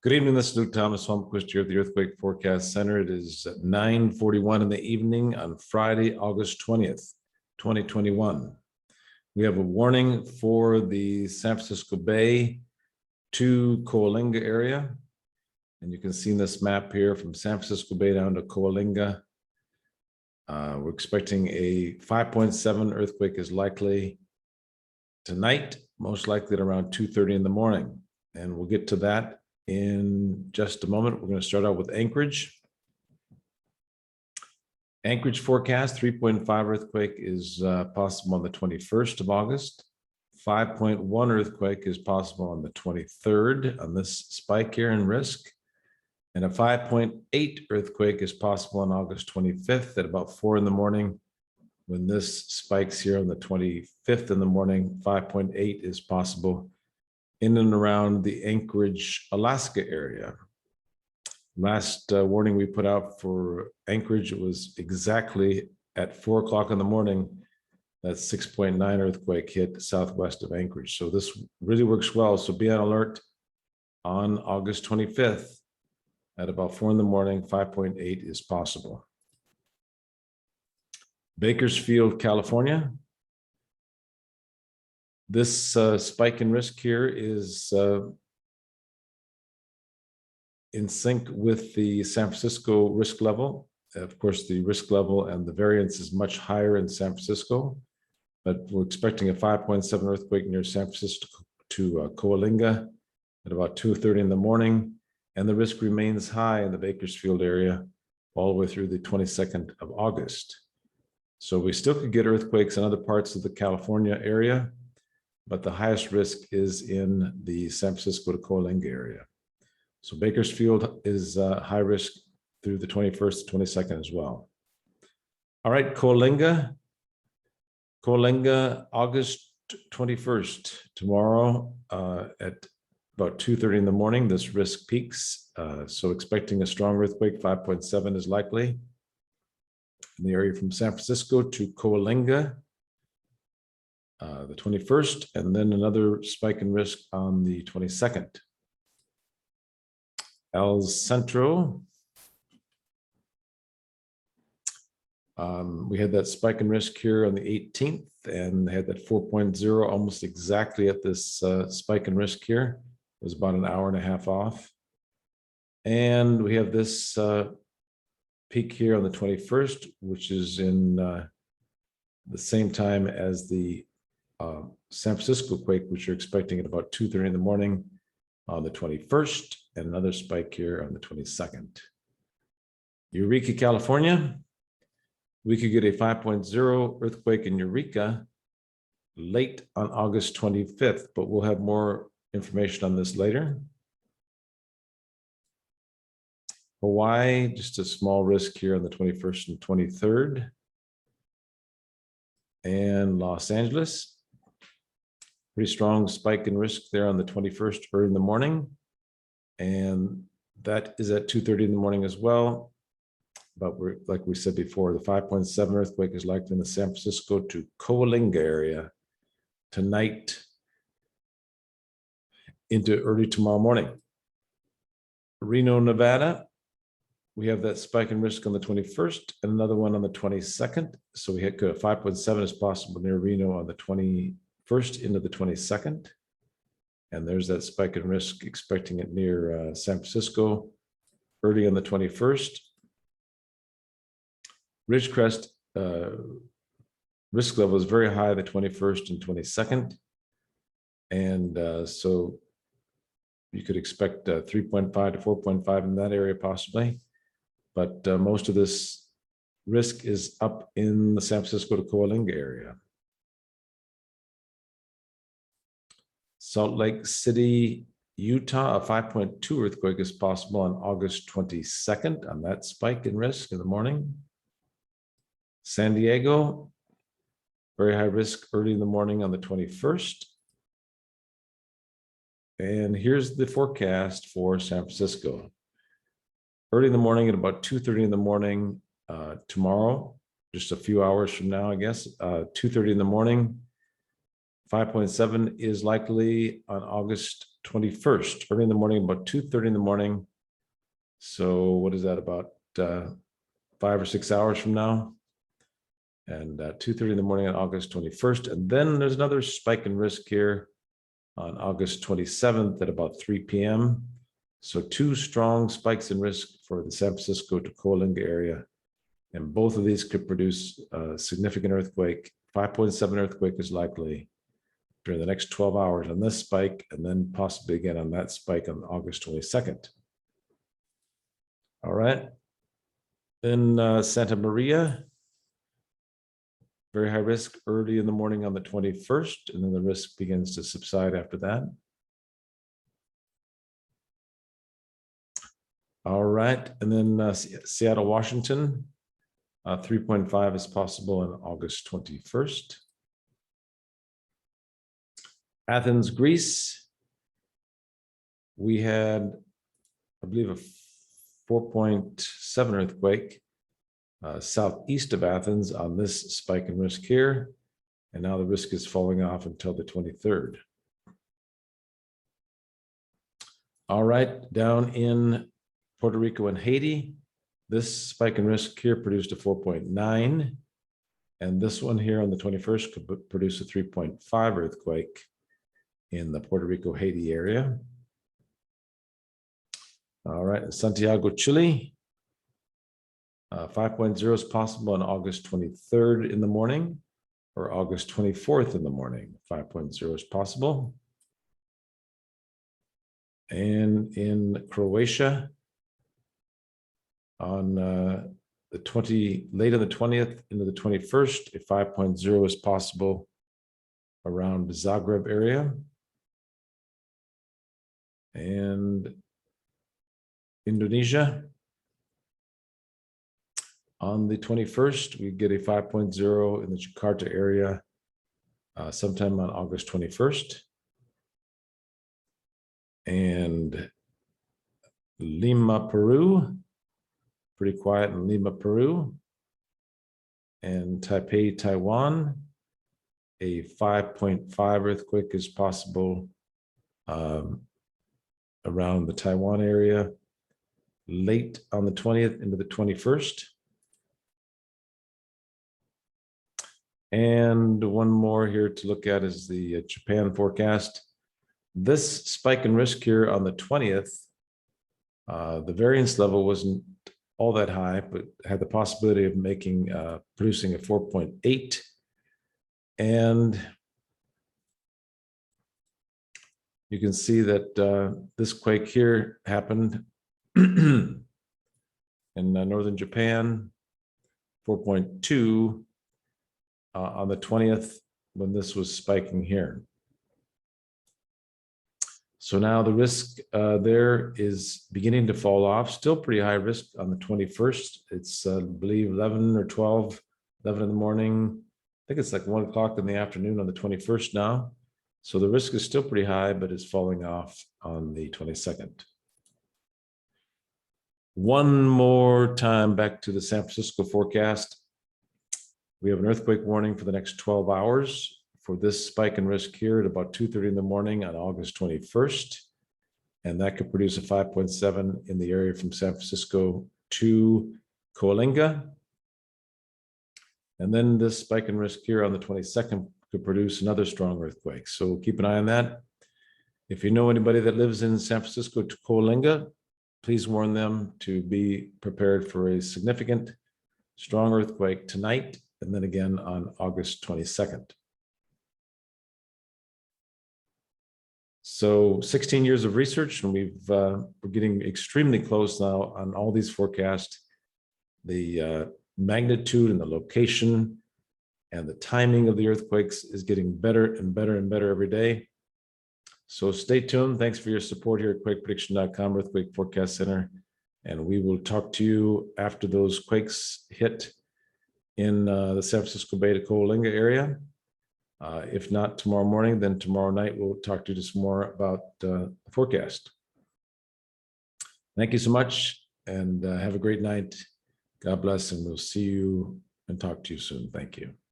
Good evening, this is Luke Thomas Holmquist here at the Earthquake Forecast Center. It is 9:41 in the evening on Friday, August 20th, 2021. We have a warning for the San Francisco Bay to Coalinga area. And you can see this map here from San Francisco Bay down to Coalinga. We're expecting a 5.7 earthquake is likely tonight, most likely at around 2:30 in the morning. And we'll get to that in just a moment. We're going to start out with Anchorage. Anchorage forecast 3.5 earthquake is possible on the 21st of August. 5.1 earthquake is possible on the 23rd on this spike here in risk. And a 5.8 earthquake is possible on August 25th at about 4 in the morning. When this spikes here on the 25th in the morning, 5.8 is possible in and around the Anchorage, Alaska area. Last warning we put out for Anchorage, it was exactly at 4 o'clock in the morning that 6.9 earthquake hit southwest of Anchorage. So this really works well. So be on alert on August 25th at about 4 in the morning, 5.8 is possible. Bakersfield, California. This spike in risk here is in sync with the San Francisco risk level. Of course, the risk level and the variance is much higher in San Francisco, but we're expecting a 5.7 earthquake near San Francisco to Coalinga at about 2:30 in the morning, and the risk remains high in the Bakersfield area all the way through the 22nd of August. So we still could get earthquakes in other parts of the California area, but the highest risk is in the San Francisco to Coalinga area. So Bakersfield is high risk through the 21st, 22nd as well. All right, Coalinga, August 21st, tomorrow at about 2:30 in the morning, this risk peaks. So expecting a strong earthquake, 5.7 is likely in the area from San Francisco to Coalinga. The 21st, and then another spike in risk on the 22nd. El Centro. We had that spike in risk here on the 18th, and they had that 4.0 almost exactly at this spike in risk here. It was about an hour and a half off. And we have this peak here on the 21st, which is in the same time as the San Francisco quake, which you're expecting at about 2:30 in the morning on the 21st, and another spike here on the 22nd. Eureka, California. We could get a 5.0 earthquake in Eureka late on August 25th, but we'll have more information on this later. Hawaii, just a small risk here on the 21st and 23rd. And Los Angeles. Pretty strong spike in risk there on the 21st early in the morning. And that is at 2:30 in the morning as well. But we're, like we said before, the 5.7 earthquake is likely in the San Francisco to Coalinga area tonight into early tomorrow morning. Reno, Nevada. We have that spike in risk on the 21st and another one on the 22nd. So we had 5.7 is possible near Reno on the 21st into the 22nd. And there's that spike in risk, expecting it near San Francisco early on the 21st. Ridgecrest risk level is very high, the 21st and 22nd. And so you could expect 3.5 to 4.5 in that area possibly. But most of this risk is up in the San Francisco to Coalinga area. Salt Lake City, Utah, a 5.2 earthquake is possible on August 22nd on that spike in risk in the morning. San Diego, very high risk early in the morning on the 21st. And here's the forecast for San Francisco. Early in the morning at about 2:30 in the morning tomorrow, just a few hours from now, I guess, 2:30 in the morning. 5.7 is likely on August 21st, early in the morning, about 2:30 in the morning. So what is that, about 5 or 6 hours from now? And 2:30 in the morning on August 21st. And then there's another spike in risk here on August 27th at about 3 p.m. So two strong spikes in risk for the San Francisco to Coalinga area. And both of these could produce a significant earthquake. 5.7 earthquake is likely during the next 12 hours on this spike, and then possibly again on that spike on August 22nd. All right. Then Santa Maria, very high risk early in the morning on the 21st, and then the risk begins to subside after that. All right, and then Seattle, Washington, 3.5 is possible on August 21st. Athens, Greece, we had, I believe, a 4.7 earthquake southeast of Athens on this spike in risk here. And now the risk is falling off until the 23rd. All right, down in Puerto Rico and Haiti, this spike in risk here produced a 4.9. And this one here on the 21st could produce a 3.5 earthquake in the Puerto Rico, Haiti area. All right, Santiago, Chile, 5.0 is possible on August 23rd in the morning or August 24th in the morning. 5.0 is possible. And in Croatia, on the late on the 20th into the 21st, a 5.0 is possible around the Zagreb area. And Indonesia, on the 21st, we get a 5.0 in the Jakarta area sometime on August 21st. And Lima, Peru, pretty quiet in Lima, Peru. And Taipei, Taiwan, a 5.5 earthquake is possible around the Taiwan area late on the 20th into the 21st. And one more here to look at is the Japan forecast. This spike in risk here on the 20th, the variance level wasn't all that high, but had the possibility of producing a 4.8. And you can see that this quake here happened in northern Japan, 4.2 on the 20th when this was spiking here. So now the risk there is beginning to fall off, still pretty high risk on the 21st. It's, I believe, 11 or 12, 11 in the morning. I think it's like 1 o'clock in the afternoon on the 21st now. So the risk is still pretty high, but it's falling off on the 22nd. One more time back to the San Francisco forecast. We have an earthquake warning for the next 12 hours for this spike in risk here at about 2:30 in the morning on August 21st. And that could produce a 5.7 in the area from San Francisco to Coalinga. And then this spike in risk here on the 22nd could produce another strong earthquake. So keep an eye on that. If you know anybody that lives in San Francisco to Coalinga, please warn them to be prepared for a significant strong earthquake tonight and then again on August 22nd. So 16 years of research, and we're getting extremely close now on all these forecasts. The magnitude and the location and the timing of the earthquakes is getting better and better and better every day. So stay tuned. Thanks for your support here at quakeprediction.com, Earthquake Forecast Center. And we will talk to you after those quakes hit in the San Francisco Bay to Coalinga area. If not tomorrow morning, then tomorrow night we'll talk to you just more about the forecast. Thank you so much, and have a great night. God bless, and we'll see you and talk to you soon. Thank you.